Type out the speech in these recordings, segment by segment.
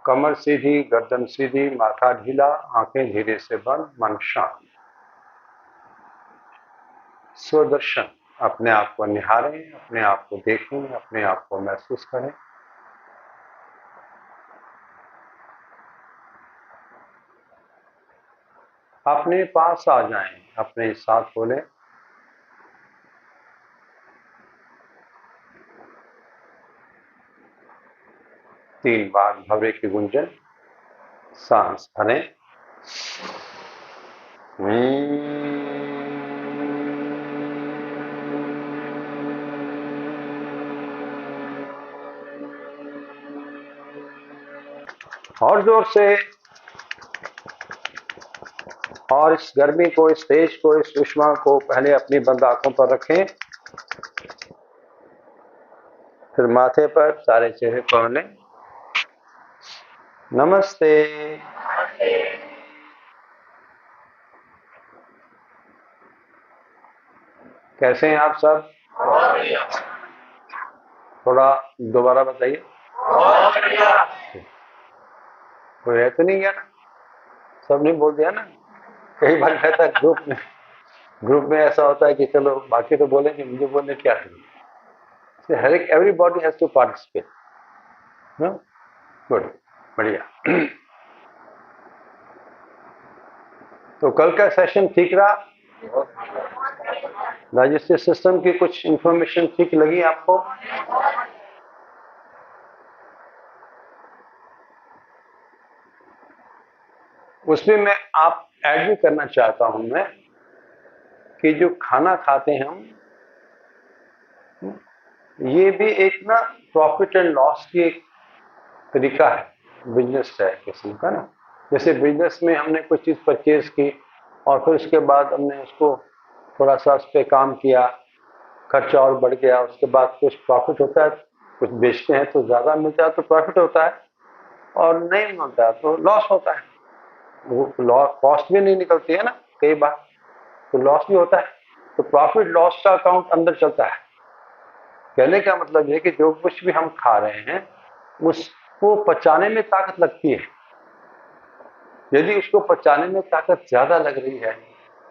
कमर सीधी, गर्दन सीधी, माथा ढीला, आंखें धीरे से बंद, मन शांत। स्वदर्शन, अपने आप को निहारें, अपने आप को देखें, अपने आप को महसूस करें। अपने पास आ जाएं, अपने साथ बोलें, तीन बार भव्य की गुंजन। सांस भरें। और जोर से। और इस गर्मी को, इस तेज को, इस उष्मा को पहले अपनी बंद आंखों पर रखें, फिर माथे पर, सारे चेहरे पर लें। नमस्ते। कैसे हैं आप सब? थोड़ा दोबारा बताइए। कोई रह तो नहीं गया ना? सब नहीं बोल दिया ना? कई बार कहता है ग्रुप में ऐसा होता है कि चलो बाकी तो बोलेंगे, मुझे बोलने क्या है। हर एक everybody has to participate. Good, बढ़िया। तो कल का सेशन ठीक रहा? डाइजेस्टिव सिस्टम की कुछ इंफॉर्मेशन ठीक लगी आपको? उसमें मैं आप ऐड भी करना चाहता हूं मैं कि जो खाना खाते हैं हम, ये भी एक ना प्रॉफिट एंड लॉस की एक तरीका है, बिजनेस है किस्म का ना। जैसे बिजनेस में हमने कुछ चीज़ परचेज की और फिर उसके बाद हमने उसको थोड़ा सा उस पर काम किया, खर्चा और बढ़ गया, उसके बाद कुछ प्रॉफिट होता है, कुछ बेचते हैं तो ज़्यादा मिलता है तो प्रॉफिट होता है, और नहीं मिलता है तो लॉस होता है। वो कॉस्ट भी नहीं निकलती है ना कई बार, तो लॉस भी होता है। तो प्रॉफिट लॉस का अकाउंट अंदर चलता है। कहने का मतलब है कि जो कुछ भी हम खा रहे हैं उसको पचाने में ताकत लगती है। यदि उसको पचाने में ताकत ज़्यादा लग रही है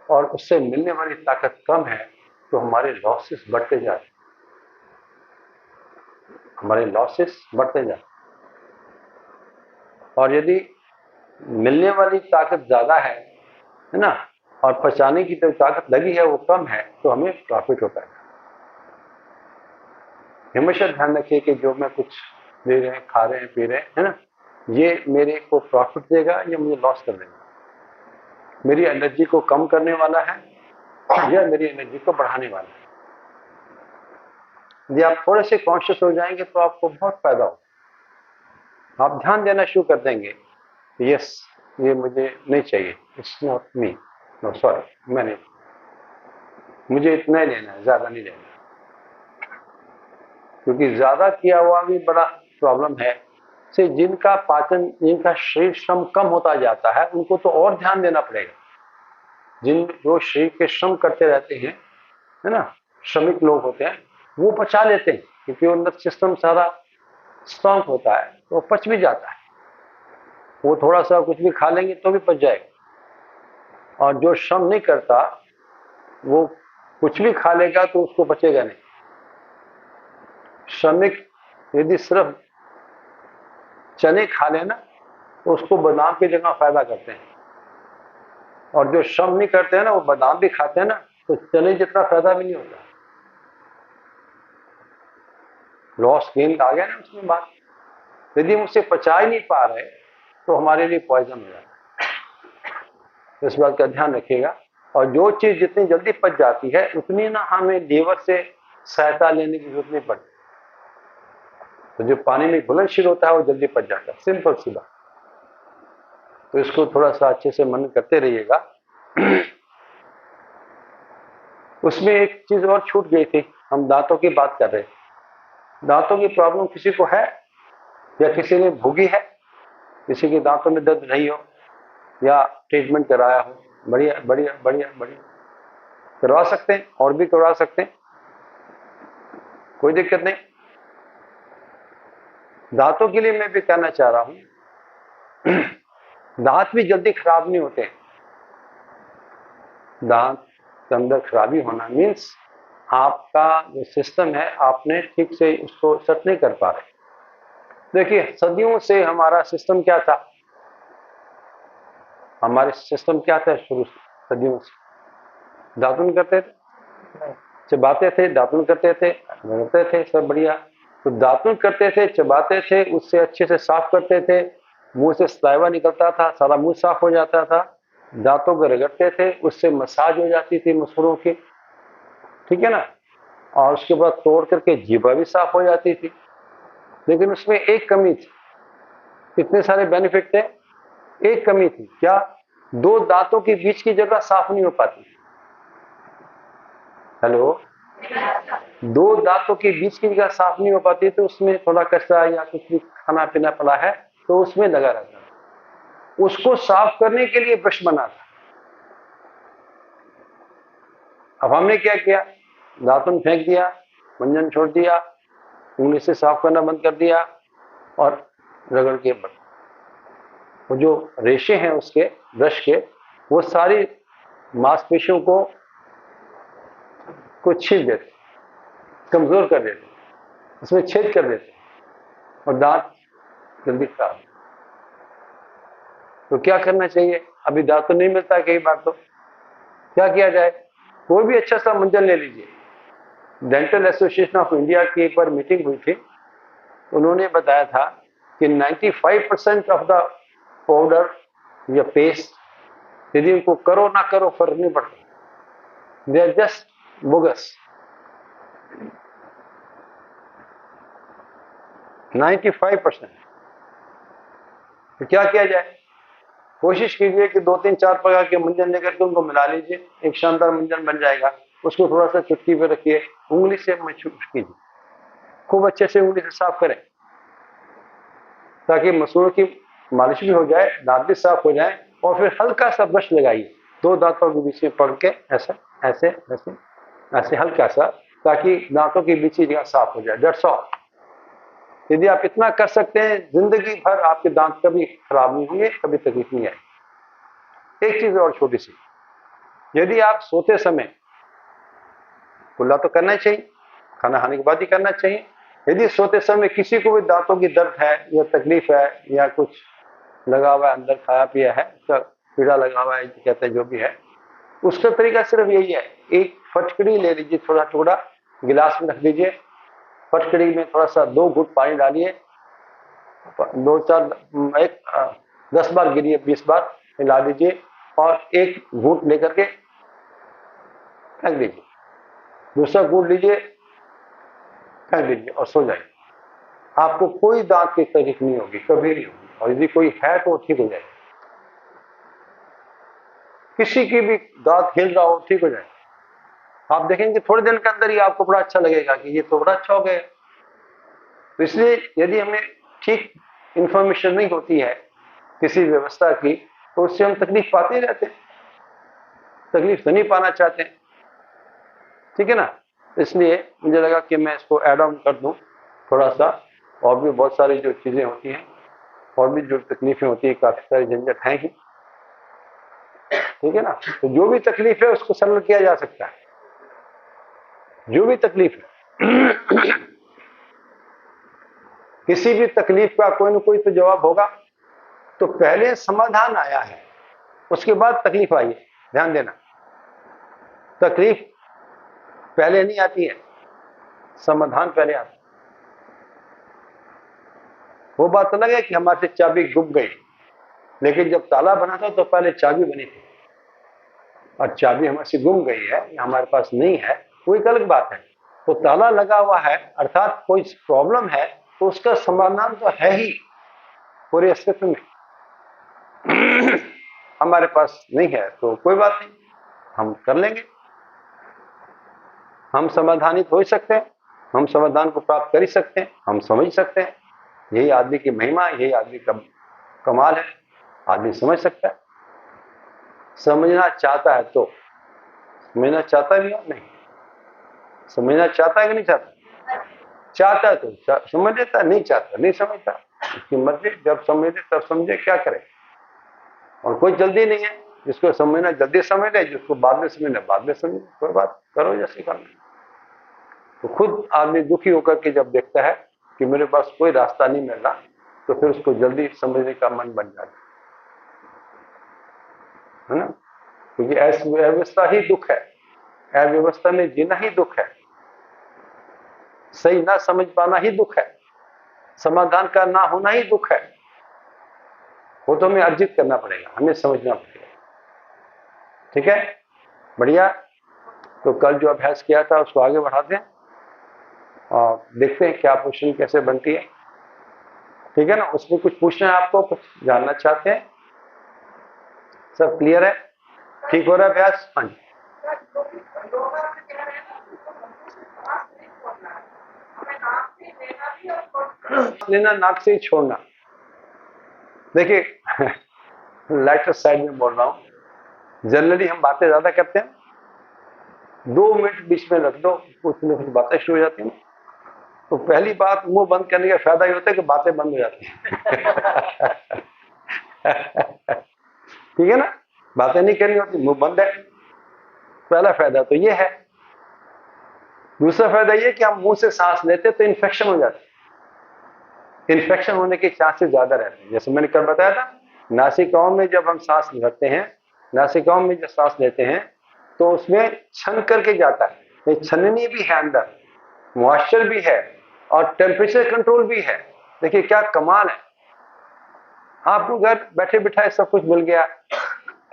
और उससे मिलने वाली ताकत कम है तो हमारे लॉसेस बढ़ते जाते हैं, हमारे लॉसेस बढ़ते जाते हैं। और यदि मिलने वाली ताकत ज़्यादा है ना, और पचाने की जो ताकत लगी है वो कम है, तो हमें प्रॉफिट होता है। हमेशा ध्यान रखिए कि जो मैं कुछ ले रहे हैं, खा रहे हैं, पी रहे हैं, है ना, ये मेरे को प्रॉफिट देगा या मुझे लॉस कर देगा, मेरी एनर्जी को कम करने वाला है या मेरी एनर्जी को बढ़ाने वाला है। यदि आप थोड़े से कॉन्शियस हो जाएंगे तो आपको बहुत फायदा होगा। आप ध्यान देना शुरू कर देंगे, यस ये मुझे नहीं चाहिए, it's not me, no sorry, मैं नहीं, मुझे इतना ही लेना है, ज़्यादा नहीं लेना। क्योंकि ज़्यादा किया हुआ भी बड़ा प्रॉब्लम है। से जिनका पाचन, जिनका शरीर श्रम कम होता जाता है उनको तो और ध्यान देना पड़ेगा। जो शरीर के श्रम करते रहते हैं, है ना, श्रमिक लोग होते हैं, वो पचा लेते हैं क्योंकि उनका सिस्टम सारा स्ट्रांग होता है तो पच भी जाता है। वो थोड़ा सा कुछ भी खा लेंगे तो भी पच जाएगा। और जो श्रम नहीं करता वो कुछ भी खा लेगा तो उसको पचेगा नहीं। श्रमिक यदि सिर्फ चने खा लेना तो उसको बादाम की जगह फायदा करते हैं, और जो श्रम नहीं करते हैं ना वो बादाम भी खाते हैं ना तो चने जितना फायदा भी नहीं होता। लॉस गेन आ गया ना उसमें बात। यदि हम उसे पचा ही नहीं पा रहे तो हमारे लिए पॉइजन हो जाता है। इस बात का ध्यान रखिएगा। और जो चीज जितनी जल्दी पच जाती है उतनी ना हमें लीवर से सहायता लेने की जरूरत नहीं पड़ती। तो जो पानी में घुलनशील होता है वो जल्दी पच जाता है, सिंपल सी बात। तो इसको थोड़ा सा अच्छे से मनन करते रहिएगा। उसमें एक चीज और छूट गई थी, हम दांतों की बात कर रहे हैं। दांतों की प्रॉब्लम किसी को है या किसी ने भोगी है, किसी के दांतों में दर्द नहीं हो या ट्रीटमेंट कराया हो, बढ़िया बढ़िया बढ़िया बढ़िया, करवा सकते हैं और भी करवा सकते हैं, कोई दिक्कत नहीं। दांतों के लिए मैं भी कहना चाह रहा हूं दांत भी जल्दी खराब नहीं होते। दांत के अंदर खराबी होना मीन्स आपका जो सिस्टम है आपने ठीक से उसको सेट नहीं कर पा रहे। देखिए सदियों से हमारा सिस्टम क्या था, हमारे सिस्टम क्या था शुरू से, सदियों से दातुन करते थे, चबाते थे, दातुन करते थे, रगड़ते थे, सब बढ़िया। तो दातुन करते थे, चबाते थे, उससे अच्छे से साफ करते थे, मुंह से सलाइवा निकलता था, सारा मुंह साफ हो जाता था। दांतों को रगड़ते थे, उससे मसाज हो जाती थी मसूड़ों की, ठीक है ना। और उसके बाद तोड़ करके जीभा भी साफ हो जाती थी। लेकिन उसमें एक कमी थी, इतने सारे बेनिफिट थे, एक कमी थी, क्या? दो दांतों के बीच की जगह साफ नहीं हो पाती। हेलो, दो दांतों के बीच की जगह साफ नहीं हो पाती, तो उसमें थोड़ा कचरा या कुछ भी खाना पीना पड़ा है तो उसमें लगा रहता है। उसको साफ करने के लिए ब्रश बना था। अब हमने क्या किया, दातुन फेंक दिया, मंजन छोड़ दिया, उंगली से साफ करना बंद कर दिया और रगड़ के वो जो रेशे हैं उसके ब्रश के, वो सारी मांसपेशियों को छील देते, कमजोर कर देते, उसमें छेद कर देते और दांत जल्दी खराब। तो क्या करना चाहिए? अभी दांत तो नहीं मिलता कई बार, तो क्या किया जाए? कोई भी अच्छा सा मंजन ले लीजिए। डेंटल एसोसिएशन ऑफ इंडिया की एक बार मीटिंग हुई थी, उन्होंने बताया था कि 95% ऑफ द पाउडर या पेस्ट यदि उनको करो ना करो फर्क नहीं पड़ता, दे आर जस्ट बोगस। 95%। तो क्या किया जाए? कोशिश कीजिए कि 2-3-4 प्रकार के मंजन लेकर के उनको मिला लीजिए, एक शानदार मंजन बन जाएगा। उसको थोड़ा सा चुटकी पे रखिए, उंगली से मशहूर कीजिए, खूब अच्छे से उंगली से साफ करें ताकि मसूड़ों की मालिश भी हो जाए, दांत भी साफ हो जाए। और फिर हल्का सा ब्रश लगाइए, दो दांतों के बीच में पकड़ के ऐसे ऐसे ऐसे ऐसे हल्का सा, ताकि दांतों के बीच की जगह साफ हो जाए। That's all. यदि आप इतना कर सकते हैं, जिंदगी भर आपके दांत कभी खराब नहीं होंगे, कभी तकलीफ नहीं आएगी। एक चीज और छोटी सी, यदि आप सोते समय, कुल्ला तो करना ही चाहिए, खाना खाने के बाद ही करना चाहिए। यदि सोते समय किसी को भी दांतों की दर्द है या तकलीफ है या कुछ लगा हुआ है अंदर, खाया पिया है, कीड़ा लगा हुआ है कहते हैं, जो भी है, उसका तरीका सिर्फ यही है, एक फटकड़ी ले लीजिए, थोड़ा टुकड़ा गिलास में रख दीजिए, फटकड़ी में थोड़ा सा 2 घूंट पानी डालिए, 10 बार गिरिए, 20 बार मिला दीजिए और एक घूंट लेकर के फेंक दीजिए, दूसरा घूंट लीजिए, फेंक दीजिए और सो जाइए। आपको कोई दांत की तकलीफ नहीं होगी, कभी नहीं होगी, और यदि कोई है तो ठीक हो जाएगी। किसी की भी दांत हिल रहा हो, ठीक हो जाएगा। आप देखेंगे थोड़े दिन के अंदर ही आपको बड़ा अच्छा लगेगा कि ये तो बड़ा अच्छा हो गया। तो इसलिए यदि हमें ठीक इंफॉर्मेशन नहीं होती है किसी व्यवस्था की, तो उससे हम तकलीफ पाते ही रहते हैं, तकलीफ तो नहीं पाना चाहते हैं, ठीक है ना। इसलिए मुझे लगा कि मैं इसको ऐड ऑन कर दूं थोड़ा सा। और भी बहुत सारी जो चीजें होती हैं और भी जो तकलीफें होती है, काफी सारी झंझट हैं ही, ठीक है ना। तो जो भी तकलीफ है उसको सरल किया जा सकता है, जो भी तकलीफ है। किसी भी तकलीफ का कोई ना कोई तो जवाब होगा। तो पहले समाधान आया है, उसके बाद तकलीफ आई है। ध्यान देना, तकलीफ पहले नहीं आती है, समाधान पहले आता है। वो बात अलग है कि हमारे से चाबी गुम गई, लेकिन जब ताला बना था तो पहले चाबी बनी थी, और चाबी हमारे से गुम गई है, हमारे पास नहीं है, वो एक अलग बात है। तो ताला लगा हुआ है, अर्थात कोई प्रॉब्लम है, तो उसका समाधान तो है ही पूरे अस्तित्व में। हमारे पास नहीं है तो कोई बात नहीं, हम कर लेंगे, हम समाधानित हो सकते हैं, हम समाधान को प्राप्त कर ही सकते हैं, हम समझ सकते हैं। यही आदमी की महिमा, यही आदमी का कमाल है, आदमी समझ सकता है, समझना चाहता है तो। समझना चाहता भी है नहीं, समझना चाहता है कि नहीं चाहता? चाहता है तो समझ लेता है, नहीं चाहता नहीं समझता। उसकी मर्जी, जब समझे तब समझे, क्या करे। और कोई जल्दी नहीं है, जिसको समझना जल्दी समझ ले, जिसको बाद में समझना बाद में समझे, कोई बात, करो जैसे करना। तो खुद आदमी दुखी होकर के जब देखता है कि मेरे पास कोई रास्ता नहीं मिल रहा, तो फिर उसको जल्दी समझने का मन बन जाता है ना, क्योंकि अव्यवस्था ही दुख है, अव्यवस्था में जीना ही दुख है, सही ना समझ पाना ही दुख है, समाधान का ना होना ही दुख है। वो तो हमें अर्जित करना पड़ेगा, हमें समझना पड़ेगा। ठीक है, बढ़िया। तो कल जो अभ्यास किया था उसको आगे बढ़ाते हैं और देखते हैं क्या क्वेश्चन कैसे बनती है। ठीक है ना, उसमें कुछ पूछना है आपको, कुछ जानना चाहते हैं? सब क्लियर है? ठीक हो रहा है अभ्यास? हाँ जी। लेना, नाक से ही छोड़ना। देखिए लाइटर साइड में बोल रहा हूं, जनरली हम बातें ज्यादा करते हैं, 2 मिनट बीच में रख दो, कुछ न कुछ बातें शुरू हो जाती हैं। तो पहली बात, मुंह बंद करने का फायदा ये होता है कि बातें बंद हो जाती हैं। ठीक है ना, बातें नहीं करनी होती, मुंह बंद है, पहला फायदा तो ये है। दूसरा फायदा ये कि हम मुंह से सांस लेते तो इन्फेक्शन हो जाती है, इन्फेक्शन होने के चांसेस ज्यादा रहते हैं। जैसे मैंने कल बताया था, नासिकाओं में जब हम सांस भरते हैं, नासिकाओं में जब सांस लेते हैं तो उसमें छन करके जाता है, छननी भी है, अंदर मॉइस्चर भी है और टेम्परेचर कंट्रोल भी है। देखिए क्या कमाल है, आपको घर बैठे बिठाए सब कुछ मिल गया,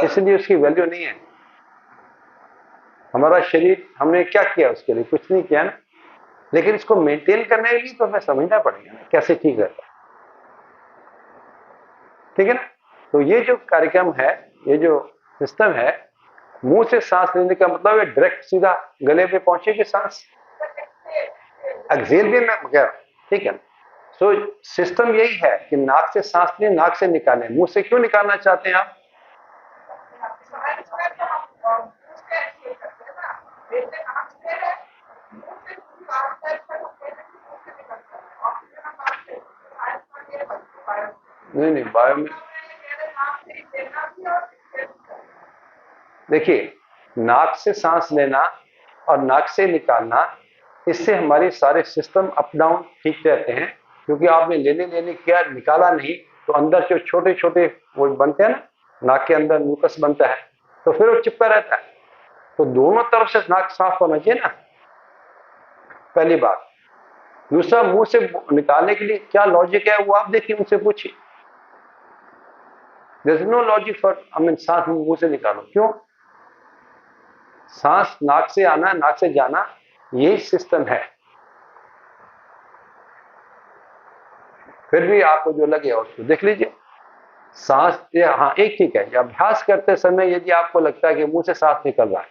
इसलिए उसकी वैल्यू नहीं है। हमारा शरीर, हमने क्या किया उसके लिए? कुछ नहीं किया ना, लेकिन इसको मेंटेन करने के लिए तो हमें समझना पड़ेगा ना कैसे ठीक रहता है। ठीक है ना, तो ये जो कार्यक्रम है, ये जो सिस्टम है, मुंह से सांस लेने का मतलब है डायरेक्ट सीधा गले पे पहुंचेगी सांस, एक्सेल भी मैं कह रहा हूं। ठीक है, सो सिस्टम यही है कि नाक से सांस लें, नाक से निकालें। मुंह से क्यों निकालना चाहते हैं आप? नहीं नहीं, बायो में देखिए, नाक से सांस लेना और नाक से निकालना, इससे हमारे सारे सिस्टम अप डाउन ठीक रहते हैं, क्योंकि आपने लेने किया, निकाला नहीं, तो अंदर जो छोटे छोटे वो बनते हैं ना, नाक के अंदर म्यूकस बनता है, तो फिर वो चिपका रहता है। तो दोनों तरफ से नाक साफ होना चाहिए ना, पहली बात। दूसरा, मुंह से निकालने के लिए क्या लॉजिक है वो आप देखिए, मुझसे पूछिए। There is no logic for, I mean सांस मुंह से निकालो, क्यों? सांस नाक से आना, नाक से जाना, यही सिस्टम है। फिर भी आपको जो लगे उसको देख लीजिए। सांस, हाँ एक ठीक है, अभ्यास करते समय यदि आपको लगता है कि मुंह से सांस निकल रहा है,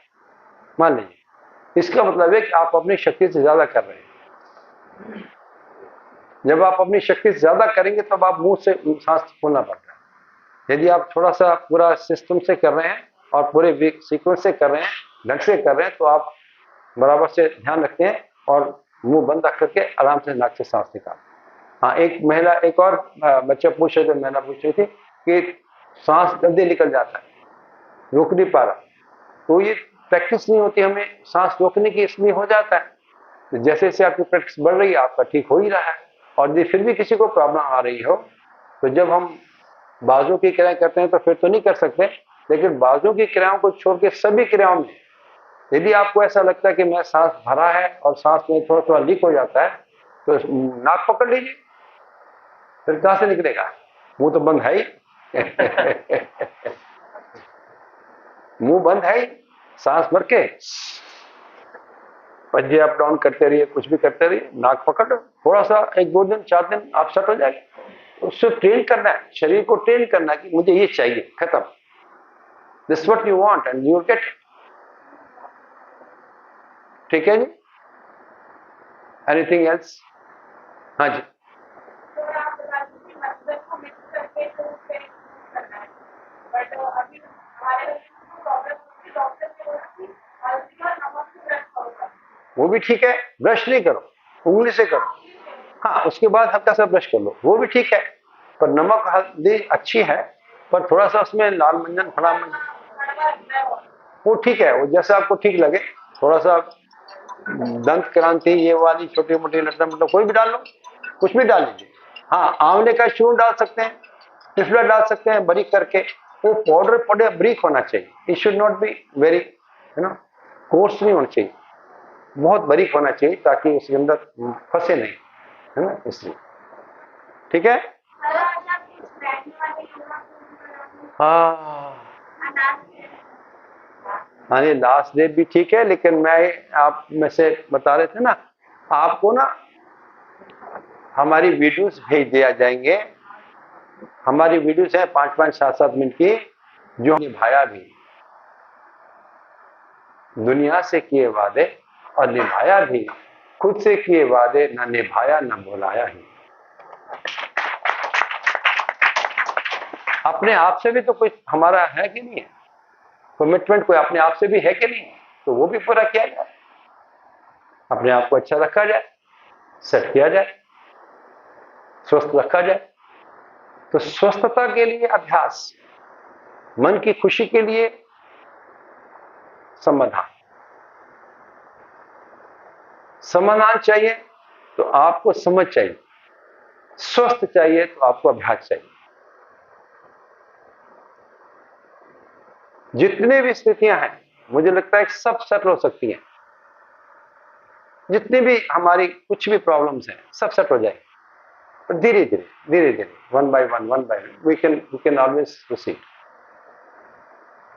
मान लीजिए, इसका मतलब है कि आप अपनी शक्ति से ज्यादा कर रहे हैं। जब आप अपनी शक्ति से ज्यादा करेंगे तब आप मुंह से सांस खोलना पड़ता है। यदि आप थोड़ा सा पूरा सिस्टम से कर रहे हैं और पूरे सीक्वेंस से कर रहे हैं, ढंग से कर रहे हैं, तो आप बराबर से ध्यान रखते हैं और मुंह बंद रख करके आराम से नाक से सांस निकाल। हाँ, एक महिला, एक और बच्चा पूछ रहे थे, महिला पूछ रही थी कि सांस जल्दी निकल जाता है, रोक नहीं पा रहा। तो ये प्रैक्टिस नहीं होती हमें सांस रोकने की, इसलिए हो जाता है। तो जैसे जैसे आपकी प्रैक्टिस बढ़ रही है, आपका ठीक हो ही रहा है। और यदि फिर भी किसी को प्रॉब्लम आ रही हो, तो जब हम बाजू की क्रियाएं करते हैं तो फिर तो नहीं कर सकते, लेकिन बाजू की क्रियाओं को छोड़ के सभी क्रियाओं में यदि आपको ऐसा लगता है कि मैं सांस भरा है और सांस में थोड़ा थोड़ा लीक हो जाता है, तो नाक पकड़ लीजिए, फिर कहां से निकलेगा? मुंह तो बंद है ही। मुंह बंद है ही, सांस भर के पंजे अप डाउन करते रहिए, कुछ भी करते रहिए, नाक पकड़, थोड़ा सा 1-2 दिन 4 दिन आप सेट हो जाएंगे। उससे ट्रेन करना है, शरीर को ट्रेन करना है कि मुझे ये चाहिए, खत्म, this what you want and you will get. ठीक है जी, एनीथिंग एल्स? हाँ जी। वो भी ठीक है, ब्रश नहीं करो, उंगली से करो। हाँ, उसके बाद हल्का सा ब्रश कर लो, वो भी ठीक है। पर नमक हल्दी अच्छी है, पर थोड़ा सा उसमें लाल मंजन खड़ा मंजन वो ठीक है, वो जैसा आपको ठीक लगे। थोड़ा सा दंत क्रांति ये वाली छोटी मोटी लट्टा मतलब कोई भी डाल लो, कुछ भी डाल लीजिए। हाँ, आंवले का चूर्ण डाल सकते हैं, पिस्ता डाल सकते हैं बारीक करके। वो पाउडर पाउडर ब्रीक होना चाहिए, it should not be very course नहीं होना चाहिए, बहुत बारीक होना चाहिए ताकि उसके अंदर फंसे नहीं, है ना, इसलिए। ठीक है। हाँ हाँ, ये लास्ट डेट भी ठीक है, लेकिन मैं आप में से बता रहे थे ना, आपको ना हमारी वीडियोस भेज दिया जाएंगे। हमारी वीडियोस है 5-5, 7-7 मिनट की, जो निभाया भी, दुनिया से किए वादे और निभाया भी, खुद से किए वादे न निभाया न भुलाया ही। अपने आप से भी तो कुछ हमारा है कि नहीं है, कमिटमेंट कोई अपने आप से भी है कि नहीं, तो वो भी पूरा किया जाए, अपने आप को अच्छा रखा जाए, सेट किया जाए, स्वस्थ रखा जाए। तो स्वस्थता के लिए अभ्यास, मन की खुशी के लिए समाधान। समाधान चाहिए तो आपको समझ चाहिए, स्वस्थ चाहिए तो आपको अभ्यास चाहिए। जितनी भी स्थितियां हैं, मुझे लगता है सब सेट हो सकती हैं। जितनी भी हमारी कुछ भी प्रॉब्लम्स हैं, सब सेट हो जाएंगे, पर धीरे धीरे, one by one we can always proceed.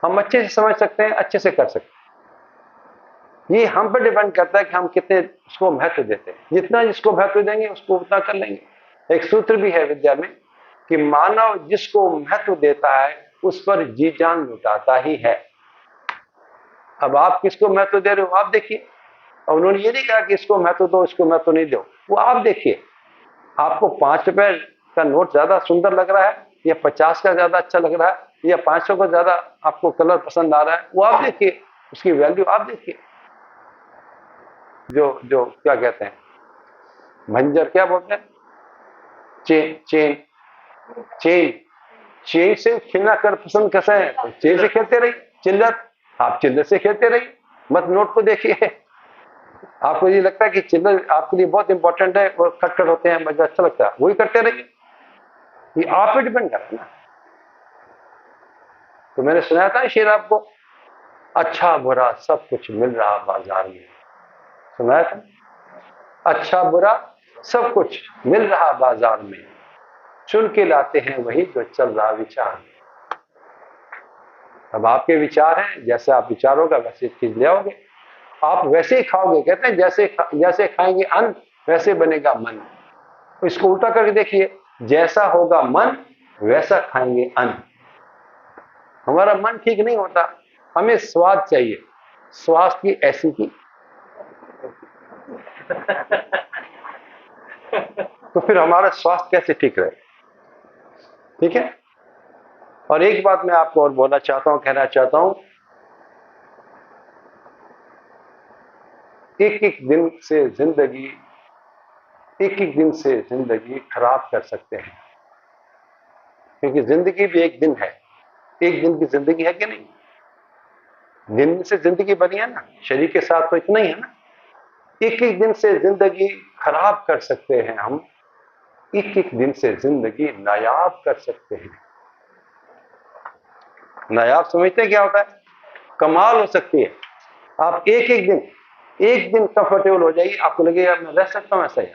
हम अच्छे से समझ सकते हैं, अच्छे से कर सकते हैं। ये हम पर डिपेंड करता है कि हम कितने उसको महत्व देते हैं। जितना जिसको महत्व देंगे उसको उतना कर लेंगे। एक सूत्र भी है विद्या में कि मानव जिसको महत्व देता है उस पर जी जान लुटाता ही है। अब आप किसको महत्व दे रहे हो आप देखिए। और उन्होंने ये नहीं कहा कि इसको महत्व दो, इसको महत्व नहीं दो, वो आप देखिए। आपको 5 रुपए का नोट ज्यादा सुंदर लग रहा है या 50 का ज्यादा अच्छा लग रहा है या 500 का ज्यादा आपको कलर पसंद आ रहा है, वो आप देखिए, उसकी वैल्यू आप देखिए। जो जो क्या कहते हैं, भंजर क्या बोलते हैं, चेन चेन चेन चेन से खेलना कर पसंद कैसा है, तो चेन से खेलते रहिए। चिल्लर, आप चिल्लर से खेलते रहिए, मत नोट को देखिए। आपको ये लगता है कि चिल्लर आपके लिए बहुत इंपॉर्टेंट है और खटखट होते हैं, मुझे अच्छा लगता है, वही करते रहिए। ये आप पे डिपेंड कर रहा है ना। तो मैंने सुनाया था शेर आपको, अच्छा बुरा सब कुछ मिल रहा बाजार में, सुनाया था। अच्छा बुरा सब कुछ मिल रहा बाजार में, चुन के लाते हैं वही जो चल रहा विचार। अब आपके विचार हैं, जैसे आप विचार होगा वैसे चीज ले आओगे, आप वैसे ही खाओगे। कहते हैं जैसे खाएंगे अन्न वैसे बनेगा मन। तो इसको उल्टा करके देखिए, जैसा होगा मन वैसा खाएंगे अन्न। हमारा मन ठीक नहीं होता, हमें स्वाद चाहिए, स्वास्थ्य की ऐसी की तो फिर हमारा स्वास्थ्य कैसे ठीक रहे। ठीक है। और एक बात मैं आपको और बोलना चाहता हूं, कहना चाहता हूं, एक एक दिन से जिंदगी खराब कर सकते हैं, क्योंकि जिंदगी भी एक दिन है। एक दिन की जिंदगी है कि नहीं, दिन से जिंदगी बनी है ना, शरीर के साथ तो इतना ही है ना। एक एक दिन से जिंदगी खराब कर सकते हैं हम, एक एक दिन से जिंदगी नायाब कर सकते हैं। नायाब समझते हैं क्या होता है, कमाल हो सकती है। आप एक दिन कंफर्टेबल हो जाइए, आपको लगेगा मैं रह सकता हूं ऐसा ही,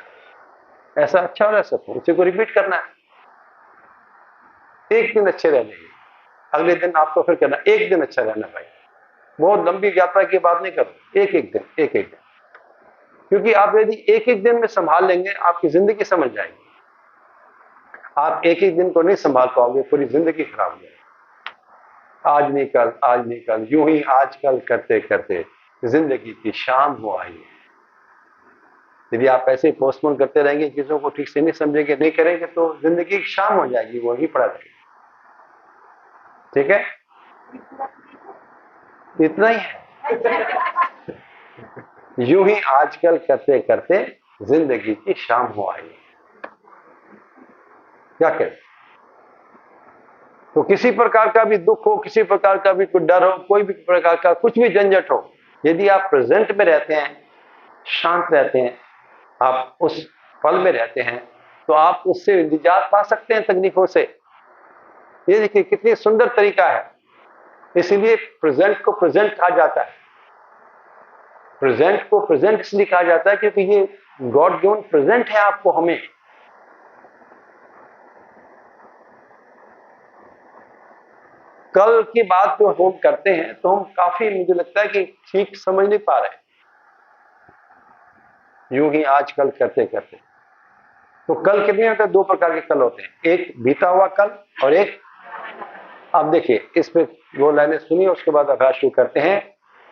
ऐसा अच्छा रह सकता हूं, उसी को रिपीट करना है। एक दिन अच्छे रह जाइए, अगले दिन आपको फिर कहना एक दिन अच्छा रहना भाई। बहुत लंबी यात्रा की बात नहीं करो, एक एक दिन। क्योंकि आप यदि एक एक दिन में संभाल लेंगे, आपकी जिंदगी समझ जाएगी। आप एक एक दिन को नहीं संभाल पाओगे, पूरी जिंदगी खराब हो जाएगी। आज नहीं कल, यूं ही आजकल करते करते जिंदगी की शाम हो आई है। यदि आप ऐसे पोस्टपोन करते रहेंगे, चीजों को ठीक से नहीं समझेंगे, नहीं करेंगे, तो जिंदगी की शाम हो जाएगी, वही पड़ा रहेगा। ठीक है, इतना ही है। यूं ही आजकल करते करते जिंदगी की शाम हो आई। क्या करें, तो किसी प्रकार का भी दुख हो, किसी प्रकार का भी कोई डर हो, कोई भी प्रकार का कुछ भी झंझट हो, यदि आप प्रेजेंट में रहते हैं, शांत रहते हैं, आप उस पल में रहते हैं, तो आप उससे निजात पा सकते हैं तकलीफों से। ये देखिए कितनी सुंदर तरीका है। इसलिए प्रेजेंट को प्रेजेंट कहा जाता है। प्रेजेंट को प्रेजेंट इसलिए कहा जाता है क्योंकि ये गॉड गिवन प्रेजेंट है आपको, हमें। कल की बात जो हम करते हैं तो हम काफी, मुझे लगता है कि ठीक समझ नहीं पा रहे, यूं ही आजकल करते करते। तो कल कितने होते हैं? दो प्रकार के कल होते हैं, एक बीता हुआ कल और एक। अब देखिए इस पे दो लाइनें सुनिए, उसके बाद अभ्यास शुरू करते हैं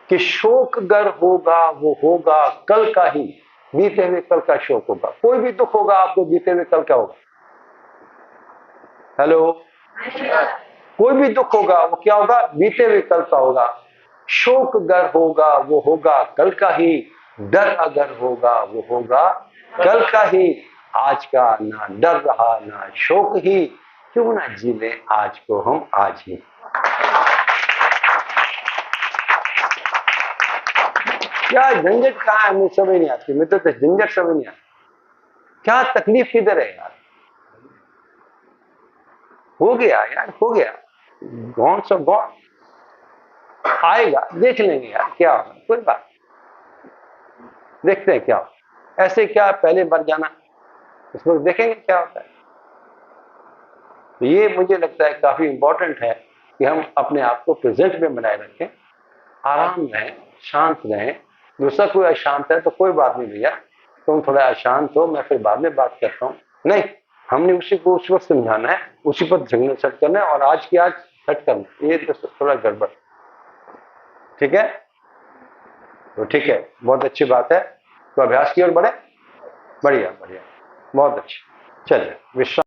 कि शोक गर होगा वो होगा कल का ही, बीते हुए कल का शोक होगा। कोई भी दुख होगा आपको, बीते हुए कल का होगा। हेलो, कोई भी दुख होगा वो क्या होगा? बीते हुए कल का होगा। शोक गर होगा वो होगा कल का ही, डर अगर होगा वो होगा कल का ही। आज का ना डर रहा ना शोक ही, क्यों ना जी ले आज को हम आज ही। क्या झंझट कहाँ है, मुझे समझ नहीं आती। मैं तो झंझट समझ नहीं आती, क्या तकलीफ किधर है यार? हो गया यार, हो गया, गॉन सो गॉन। आएगा, देख लेंगे यार क्या होगा, कोई बात, देखते हैं क्या होगा। ऐसे क्या पहले मर जाना, इसमें देखेंगे क्या होता है। तो ये मुझे लगता है काफी इंपॉर्टेंट है कि हम अपने आप को प्रेजेंट में बनाए रखें, आराम रहें, शांत रहें। दूसरा कोई अशांत है तो कोई बात नहीं भैया, तुम थोड़ा अशांत हो, मैं फिर बाद में बात करता हूँ। नहीं, हमने उसी को उस वक्त समझाना है, उसी पर झगड़ा सेट करना है और आज की आज सेट करना। ये तो थोड़ा गड़बड़, ठीक है? तो ठीक है, बहुत अच्छी बात है। तो अभ्यास की ओर बढ़े। बढ़िया बढ़िया, बहुत अच्छी। चलिए विश्राम।